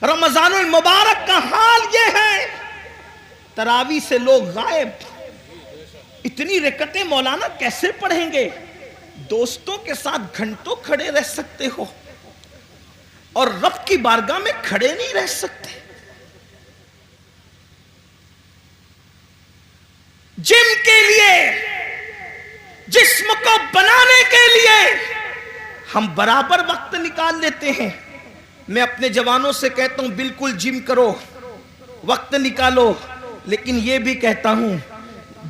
رمضان المبارک کا حال یہ ہے، تراویح سے لوگ غائب. اتنی رکعتیں مولانا کیسے پڑھیں گے؟ دوستوں کے ساتھ گھنٹوں کھڑے رہ سکتے ہو اور رب کی بارگاہ میں کھڑے نہیں رہ سکتے. جم کے لیے، جسم کو بنانے کے لیے ہم برابر وقت نکال لیتے ہیں. میں اپنے جوانوں سے کہتا ہوں بالکل جم کرو، وقت نکالو، لیکن یہ بھی کہتا ہوں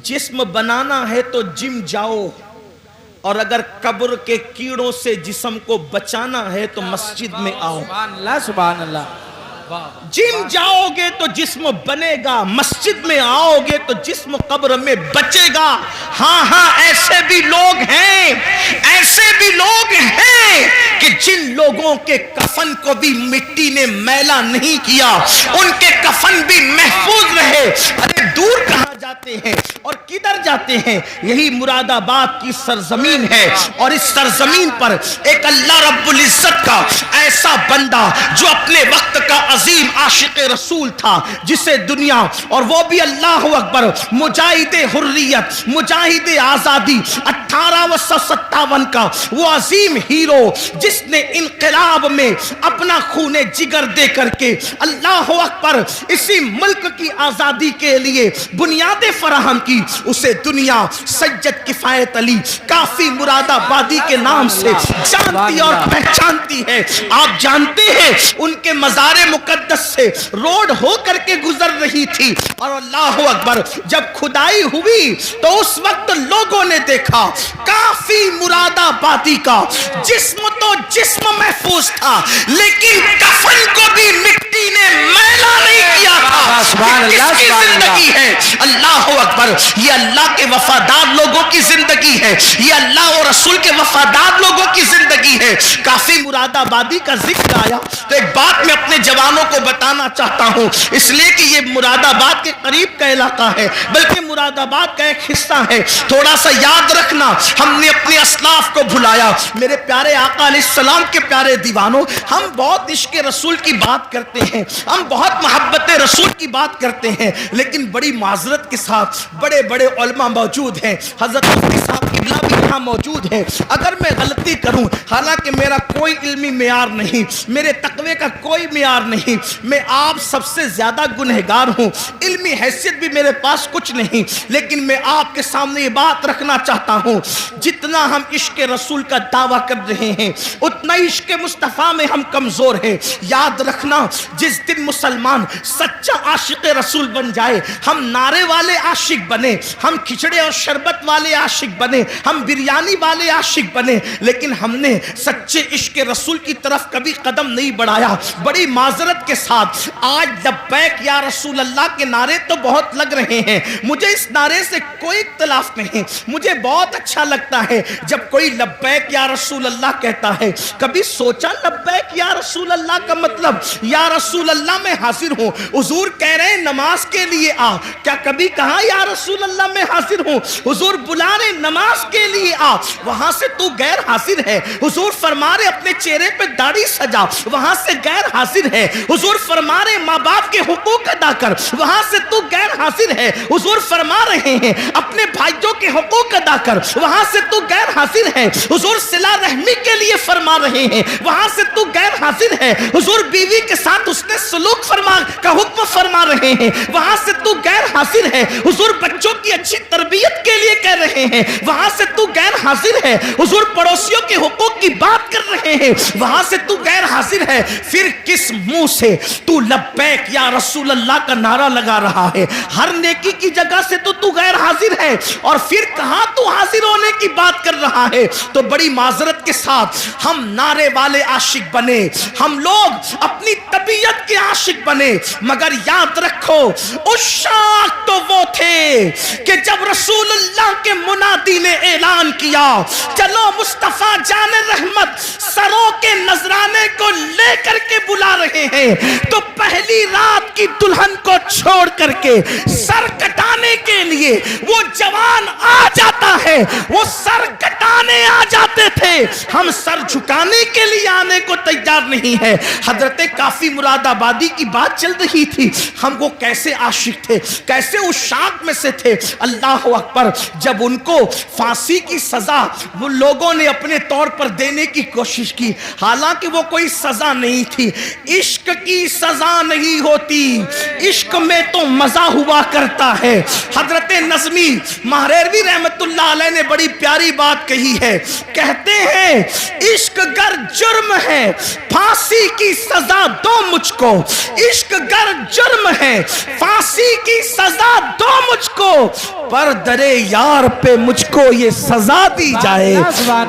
جسم بنانا ہے تو جم جاؤ، اور اگر قبر کے کیڑوں سے جسم کو بچانا ہے تو مسجد میں آؤ. سبحان اللہ سبحان اللہ. جم جاؤ گے تو جسم بنے گا، مسجد میں آؤ گے تو جسم قبر میں بچے گا. ہاں ہاں ایسے بھی لوگ ہیں، ایسے بھی لوگ ہیں کہ جن لوگوں کے کفن کو بھی مٹی نے میلا نہیں کیا، ان کے کفن بھی محفوظ رہے. ارے دور کہاں جاتے ہیں اور کدھر جاتے ہیں؟ یہی مراد آباد کی سرزمین ہے، اور اس سرزمین پر ایک اللہ رب العزت کا ایسا بندہ جو اپنے وقت کا عظیم عاشق رسول تھا، جسے دنیا، اور وہ بھی اللہ اکبر، مجاہد حریت، مجاہد آزادی 1857 کا وہ عظیم ہیرو جس نے انقلاب میں اپنا خون جگر دے کر کے اللہ اکبر اسی ملک کی آزادی کے لیے بنیادیں فراہم کی، اسے دنیا سید کفایت علی کافی مراد آبادی کے نام سے جانتی اور پہچانتی ہے. آپ جانتے ہیں ان کے مزار مقدس سے روڈ ہو کر کے گزر رہی تھی، اور اللہ اکبر جب کھدائی ہوئی تو اس وقت لوگوں نے دیکھا کافی مراد آبادی کا جسم تو جسم محفوظ تھا، لیکن کفن کو بھی مٹی نے میلا نہیں کیا تھا. سبحان اللہ کس کی زندگی ہے؟ اللہ اکبر، یہ اللہ کے وفادار لوگوں کی زندگی ہے، یہ اللہ اور رسول کے وفادار لوگوں کی زندگی ہے. کافی مراد آبادی کا ذکر آیا تو ایک بات میں اپنے جوانوں کو بتانا چاہتا ہوں، اس لیے کہ یہ مراد آباد کے قریب کا علاقہ ہے، بلکہ مراد آباد کا ایک حصہ ہے. تھوڑا سا یاد رکھنا، ہم نے اپنے اسلاف کو بھلایا. میرے پیارے آقا علیہ السلام کے پیارے دیوانوں، ہم بہت عشق رسول کی بات کرتے ہیں، ہم بہت محبت رسول کی بات کرتے ہیں، لیکن بڑی معذرت کے ساتھ بڑے بڑے علماء موجود ہیں. حضرت مفتی صاحب قبلہ بھی یہاں موجود ہیں. اگر میں غلطی کروں، حالانکہ میرا کوئی علمی معیار نہیں، میرے تقوی کا کوئی معیار نہیں، میں آپ سب سے زیادہ گنہگار ہوں، علمی حیثیت بھی میرے پاس کچھ نہیں، لیکن میں آپ کے سامنے یہ بات رکھنا چاہتا ہوں، جتنا ہم عشق رسول کا دعویٰ کر رہے ہیں اتنا عشق مصطفیٰ میں ہم کمزور ہیں. یاد رکھنا، جس دن مسلمان سچا عاشق رسول بن جائے، ہم نعرے والے عاشق بنے، ہم کھچڑے اور شربت والے عاشق بنے، ہم بریانی والے عاشق بنے، لیکن ہم نے سچے عشق رسول کی طرف کبھی قدم نہیں بڑھایا. بڑی معذرت کے ساتھ آج لبیک یا رسول اللہ کے نعرے تو بہت لگ رہے ہیں، مجھے اس نعرے سے کوئی اختلاف نہیں، مجھے بہت اچھا لگتا ہے جب کوئی لبیک یا رسول اللہ کہتا ہے. کبھی سوچا لبیک یا رسول اللہ کا مطلب یا رسول اللہ میں حاضر ہوں؟ حضور کہہ رہے ہیں نماز کے لیے آ، کیا کبھی کہا یا رسول اللہ میں حاضر ہوں؟ حضور بلا رہے نماز کے لیے آ، وہاں سے تو غیر حاضر ہے. حضور فرما رہے اپنے چہرے پہ داڑھی سجا، وہاں سے غیر حاضر ہے. حضور فرما رہے ماں باپ کے حقوق ادا کر، وہاں سے تو غیر حاضر ہے. حضور فرما رہے ہیں اپنے بھائیوں کے حقوق ادا کر، وہاں سے تو غیر حاضر ہے. حضور صلہ رحمی کے لیے فرما رہے ہیں، وہاں سے تو غیر حاضر ہے. حضور بیوی کے ساتھ اس نے سلوک فرما کا حکم فرما رہے ہیں، وہاں سے تو غیر حاضر ہے. حضور بچوں کی اچھی تربیت کے لیے کہہ رہے ہیں، وہاں سے تو غیر حاضر ہے. حضور پڑوسیوں کے حقوق کی بات کر رہے ہیں، وہاں سے تو غیر حاضر ہے. پھر کس منہ سے تو لبیک یا رسول اللہ کا نعرہ لگا رہا ہے؟ ہر نیکی کی جگہ سے تو غیر حاضر ہے، اور پھر کہاں تو حاضر ہونے کی بات کر رہا ہے؟ تو بڑی معذرت کے ساتھ ہم نعرے والے عاشق بنے، ہم لوگ اپنی طبیعت کے عاشق بنے، مگر یاد رکھو عشاق تو وہ تھے کہ جب رسول اللہ کے منادی نے اعلان کیا چلو مصطفیٰ جان رحمت سروں کے نذرانے کو لے کر کے بلا رہے ہیں، تو پہلی رات کی دلہن کو چھوڑ کر کے سر کٹانے کے لیے وہ جوان آ جاتا ہے، وہ سر کٹانے آ جاتے تھے، ہم سر جھکانے کے لیے آنے کو تیار نہیں ہے۔ حضرت کافی مراد آبادی کی بات چل رہی تھی، ہم کو کیسے عاشق تھے، کیسے اس شاق میں سے تھے، اللہ اکبر۔ جب ان کو پھانسی کی سزا وہ لوگوں نے اپنے طور پر دینے کی کوشش کی، حالانکہ وہ کوئی سزا نہیں تھی، عشق کی سزا نہیں ہوتی، عشق میں تو مزہ ہوا کرتا ہے۔ حضرت نظمی مہریروی رحمت اللہ علیہ نے بڑی پیاری بات کہی ہے، کہتے ہیں عشق گر جرم ہے پھانسی کی سزا دو مجھ کو، عشق گر جرم ہے پھانسی کی سزا دو مجھ کو، پر درے یار پہ مجھ کو یہ سزا دی جائے،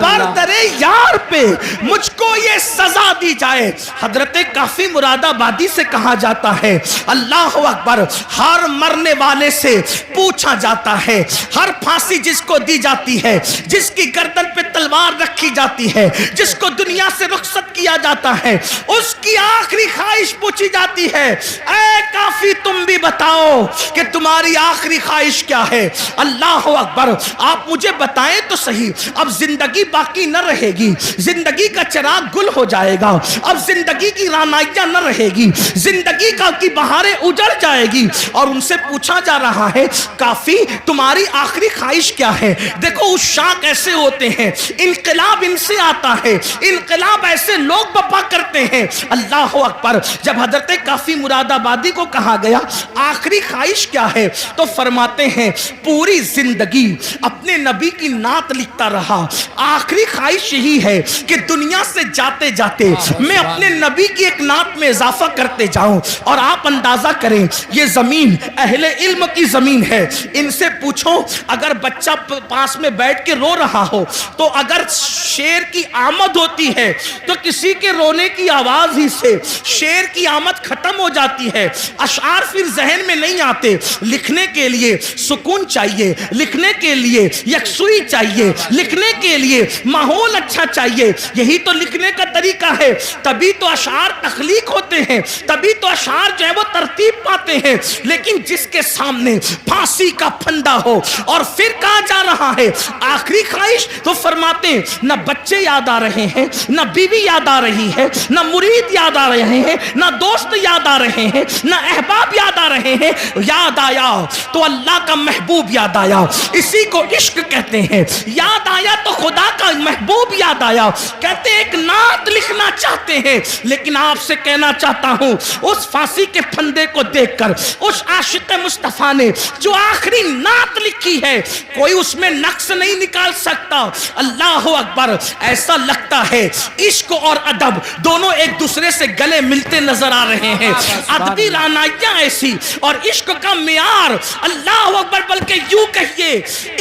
پر درے یار پہ مجھ کو یہ سزا دی جائے۔ حضرت کافی مراد آبادی سے کہا جاتا ہے، اللہ اکبر، ہر مرنے والے سے پوچھا جاتا ہے، ہر پھانسی جس کو دی جاتی ہے، جس کی گردن پہ تلوار رکھی جاتی ہے، جس کو دنیا سے رخصت کیا جاتا ہے، اس کی آخری خواہش پوچھی جاتی ہے، اے کافی تم بھی بتاؤ کہ تمہاری آخری خواہش کیا ہے؟ اللہ اکبر، آپ مجھے بتائیں تو صحیح، اب زندگی باقی نہ رہے گی، زندگی کا چراغ گل ہو جائے گا، اب زندگی کی رانائیاں نہ رہے گی، زندگی کی بہاریں اجڑ جائے گی، اور ان سے پوچھا جا رہا ہے کافی تمہاری آخری خواہش کیا ہے؟ دیکھو اس شاق ایسے ہوتے ہیں، انقلاب ان سے آتا ہے، انقلاب ایسے لوگ بپا کرتے ہیں۔ اللہ اکبر، جب حضرت کافی مراد آبادی کو کہا گیا آخری خواہش کیا ہے تو فرماتے ہیں پوری زندگی اپنے نبی کی نعت لکھتا رہا، آخری خواہش یہی ہے کہ دنیا سے جاتے جاتے میں اپنے نبی کی ایک نعت میں اضافہ کرتے جاؤں۔ اور آپ اندازہ کریں یہ زمین اہل علم کی زمین ہے، ان سے پوچھو اگر بچہ پاس میں بیٹھ کے رو رہا ہو تو اگر شیر کی آمد ہوتی ہے تو کسی کے رونے کی آواز ہی سے شیر کی آمد ختم ہو جاتی ہے، اشعار پھر ذہن میں نہیں آتے۔ لکھنے کے لیے سکون چاہیے، لکھنے کے لیے یکسوئی چاہیے، لکھنے کے لیے ماحول اچھا چاہیے، یہی تو لکھنے کا طریقہ ہے، تبھی تو اشعار تخلیق ہوتے ہیں، تبھی تو اشعار جو ہے وہ ترتیب پاتے ہیں۔ لیکن جس کے سامنے پھانسی کا پھندا ہو اور پھر کہا جا رہا ہے آخری خواہش، تو فرماتے ہیں نہ بچے یاد آ رہے ہیں، نہ بیوی یاد آ رہی ہے، نہ مرید یاد آ رہے ہیں، نہ دوست یاد آ رہے ہیں، نہ احباب یاد آ رہے ہیں، یاد آیا تو اللہ کا محبوب یاد آیا، اسی کو عشق کہتے ہیں۔ یاد آیا تو خدا کا محبوب یاد آیا۔ کہتے ہیں ایک نعت لکھنا چاہتے ہیں، لیکن آپ سے کہنا چاہتا ہوں اس پھانسی کے پھندے کو دیکھ کر اس عاشق مصطفیٰ نے جو آخری نعت لکھی ہے کوئی اس میں نقص نہیں نکال سکتا۔ اللہ اکبر، ایسا لگتا ہے عشق اور ادب دونوں ایک دوسرے سے گلے ملتے نظر آ رہے ہیں، ادبی رانائیاں ایسی اور عشق کا معیار، اللہ اکبر، بلکہ یوں کہیے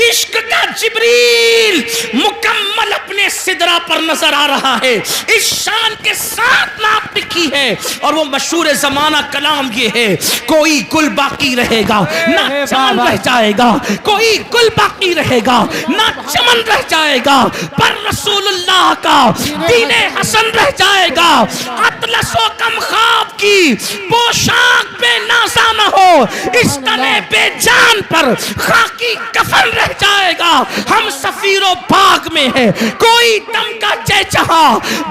عشق کا جبریل مکمل اپنے سدرہ پر نظر آ رہا ہے، اس شان کے ساتھ نعت لکھی ہے۔ اور وہ مشہور زمانہ کلام یہ ہے، کوئی گل باقی رہے گا نہ چمن رہ جائے گا، کوئی گل باقی رہے گا نہ چمن رہ جائے گا، پر رسول اللہ کا دین حسن رہ جائے گا۔ اطلس و کم خواب کی پوشاک بے نازا نہ ہو، اس تنے بے جان پر خاکی کفن رہ جائے گا۔ ہم سفیر و باغ میں ہیں، کوئی دم کا چہچہا،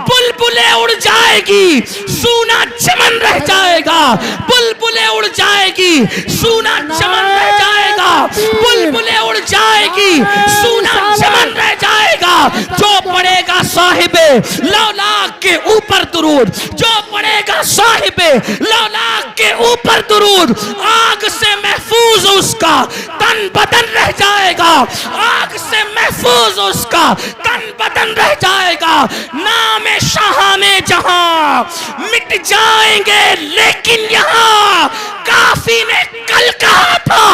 بلبلیں اڑ جائے گی، سونا چمن رہ جائے گا، بلبلیں اڑ جائے گی، سونا چمن رہ جائے گا، بلبلیں اڑ جائے گی، سونا چمن رہ جائے گا۔ جو پڑھے گا صاحب لولاک کے اوپر درود، جو پڑھے گا صاحب لولاک کے اوپر درود، آگ سے محفوظ اس کا تن بدن رہ جائے گا، آگ سے محفوظ اس کا تن بدن رہ جائے گا۔ نام شاہان جہاں مٹ جائیں گے لیکن یہاں، کافی نے کل کہا تھا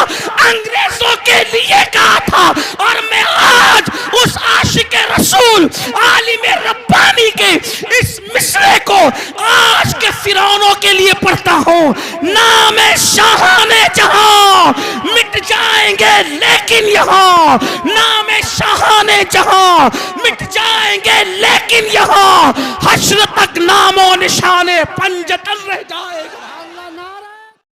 انگریزوں کے لیے کہا تھا، اور میں آج اس عاشق رسول عالم ربانی کے اس مصرے کو آج کے فرعونوں کے لیے پڑھتا ہوں۔ نام شاہان جہاں مٹ جائیں گے لیکن یہاں، نام شاہان جہاں مٹ جائیں گے لیکن یہاں، حشر تک نام و نشان پنجتن رہ جائے گا۔